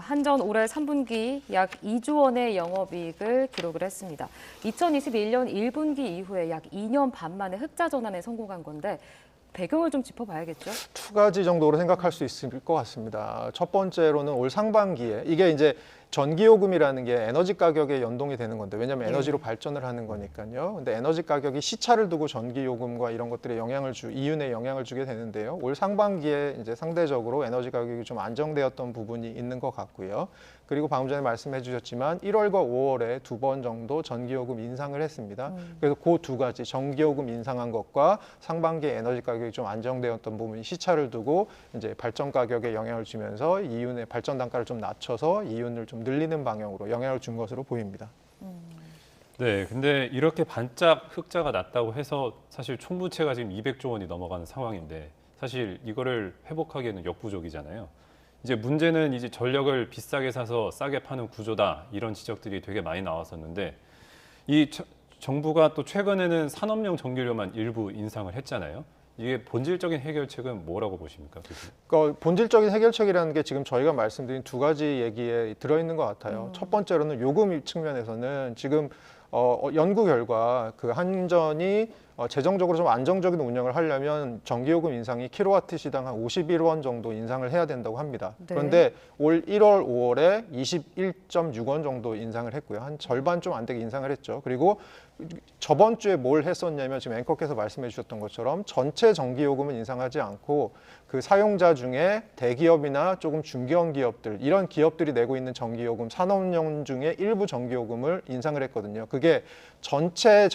한전 올해 3분기 약 2조 원의 영업이익을 기록을 했습니다. 2021년 1분기 이후에 약 2년 반 만에 흑자 전환에 성공한 건데 배경을 좀 짚어봐야겠죠? 두 가지 정도로 생각할 수 있을 것 같습니다. 첫 번째로는 올 상반기에 이게 이제 전기요금이라는 게 에너지 가격에 연동이 되는 건데, 왜냐하면 에너지로 발전을 하는 거니까요. 근데 에너지 가격이 시차를 두고 전기요금과 이런 것들에 이윤에 영향을 주게 되는데요. 올 상반기에 이제 상대적으로 에너지 가격이 좀 안정되었던 부분이 있는 것 같고요. 그리고 방금 전에 말씀해 주셨지만 1월과 5월에 두 번 정도 전기요금 인상을 했습니다. 그래서 그 두 가지 전기요금 인상한 것과 상반기에 에너지 가격이 좀 안정되었던 부분이 시차를 두고 이제 발전 가격에 영향을 주면서 이윤의 발전 단가를 좀 낮춰서 이윤을 좀 늘리는 방향으로 영향을 준 것으로 보입니다. 네, 근데 이렇게 반짝 흑자가 났다고 해서 사실 총부채가 지금 200조 원이 넘어가는 상황인데 사실 이거를 회복하기에는 역부족이잖아요. 이제 문제는 이제 전력을 비싸게 사서 싸게 파는 구조다, 이런 지적들이 되게 많이 나왔었는데 정부가 또 최근에는 산업용 전기료만 일부 인상을 했잖아요. 이게 본질적인 해결책은 뭐라고 보십니까? 그러니까 본질적인 해결책이라는 게 지금 저희가 말씀드린 두 가지 얘기에 들어있는 것 같아요. 첫 번째로는 요금 측면에서는 지금 연구 결과 그 한전이 재정적으로 좀 안정적인 운영을 하려면 전기요금 인상이 킬로와트 시당 한 51원 정도 인상을 해야 된다고 합니다. 네. 그런데 올 1월, 5월에 21.6원 정도 인상을 했고요. 한 절반 좀 안 되게 인상을 했죠. 그리고 저번 주에 뭘 했었냐면 지금 앵커께서 말씀해 주셨던 것처럼 전체 전기요금은 인상하지 않고 그 사용자 중에 대기업이나 조금 중견 기업들, 이런 기업들이 내고 있는 전기요금, 산업용 중에 일부 전기요금을 인상을 했거든요. 그게 전체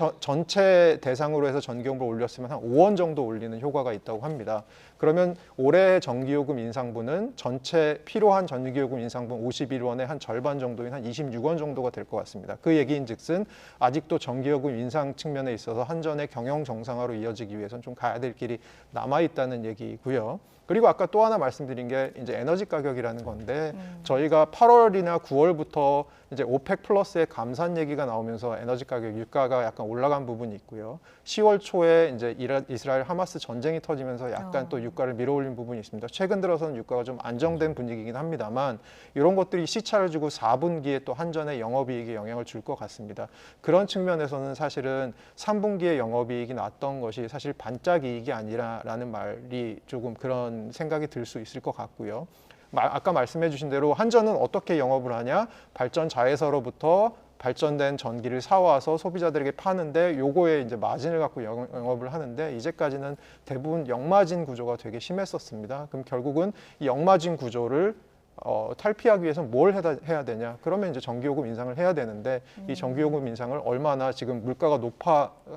대상으로 해서 전기요금을 올렸으면 한 5원 정도 올리는 효과가 있다고 합니다. 그러면 올해 전기요금 인상분은 전체 필요한 전기요금 인상분 51원의 한 절반 정도인 한 26원 정도가 될 것 같습니다. 그 얘기인즉슨 아직도 전기요금 인상 측면에 있어서 한전의 경영 정상화로 이어지기 위해서는 좀 가야 될 길이 남아 있다는 얘기고요. 그리고 아까 또 하나 말씀드린 게 이제 에너지 가격이라는 건데, 저희가 8월이나 9월부터 이제 오펙 플러스의 감산 얘기가 나오면서 에너지 가격, 유가가 약간 올라간 부분이 있고요. 10월 초에 이제 이스라엘 하마스 전쟁이 터지면서 약간 또 유가를 밀어올린 부분이 있습니다. 최근 들어서는 유가가 좀 안정된 분위기이긴 합니다만, 이런 것들이 시차를 주고 4분기에 또 한전의 영업이익에 영향을 줄 것 같습니다. 그런 측면에서는 사실은 3분기에 영업이익이 났던 것이 사실 반짝이익이 아니라라는 말이 조금 그런 생각이 들 수 있을 것 같고요. 아까 말씀해 주신 대로 한전은 어떻게 영업을 하냐? 발전 자회사로부터 발전된 전기를 사와서 소비자들에게 파는데, 요거에 이제 마진을 갖고 영업을 하는데, 이제까지는 대부분 역마진 구조가 되게 심했었습니다. 그럼 결국은 이 역마진 구조를 탈피하기 위해서 뭘 해야 되냐? 그러면 이제 전기요금 인상을 해야 되는데, 이 전기요금 인상을 얼마나 지금 물가가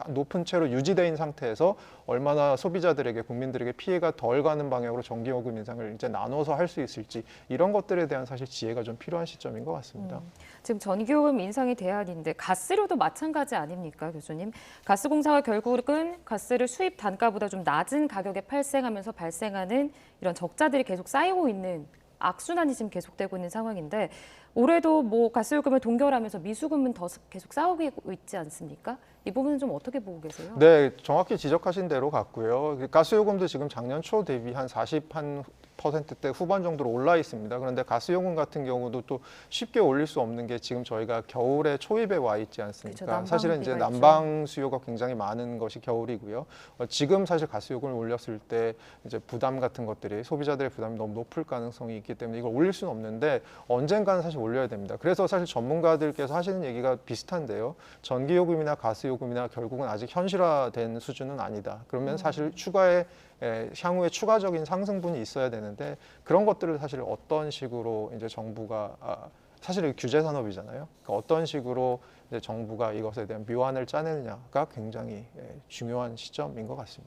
높은 채로 유지되어 있는 상태에서 얼마나 소비자들에게, 국민들에게 피해가 덜 가는 방향으로 전기요금 인상을 이제 나눠서 할 수 있을지, 이런 것들에 대한 사실 지혜가 좀 필요한 시점인 것 같습니다. 지금 전기요금 인상이 대안인데 가스료도 마찬가지 아닙니까, 교수님? 가스공사가 결국은 가스를 수입 단가보다 좀 낮은 가격에 발생하면서 발생하는 이런 적자들이 계속 쌓이고 있는 악순환이 지금 계속되고 있는 상황인데, 올해도 뭐 가스요금을 동결하면서 미수금은 더 계속 쌓이고 있지 않습니까? 이 부분은 좀 어떻게 보고 계세요? 네, 정확히 지적하신 대로 같고요. 가스요금도 지금 작년 초 대비 한 40%대 후반 정도로 올라 있습니다. 그런데 가스요금 같은 경우도 또 쉽게 올릴 수 없는 게 지금 저희가 겨울에 초입에 와 있지 않습니까? 그렇죠, 사실은 이제 난방 수요가 굉장히 많은 것이 겨울이고요. 지금 사실 가스요금을 올렸을 때 이제 부담 같은 것들이, 소비자들의 부담이 너무 높을 가능성이 있기 때문에 이걸 올릴 수는 없는데 언젠가는 사실 올려야 됩니다. 그래서 사실 전문가들께서 하시는 얘기가 비슷한데요. 전기요금이나 가스요금이나 결국은 아직 현실화된 수준은 아니다. 그러면 사실 향후에 추가적인 상승분이 있어야 되는데, 그런 것들을 사실 어떤 식으로 이제 정부가 사실 규제 산업이잖아요. 그러니까 어떤 식으로 이제 정부가 이것에 대한 묘안을 짜내느냐가 굉장히 중요한 시점인 것 같습니다.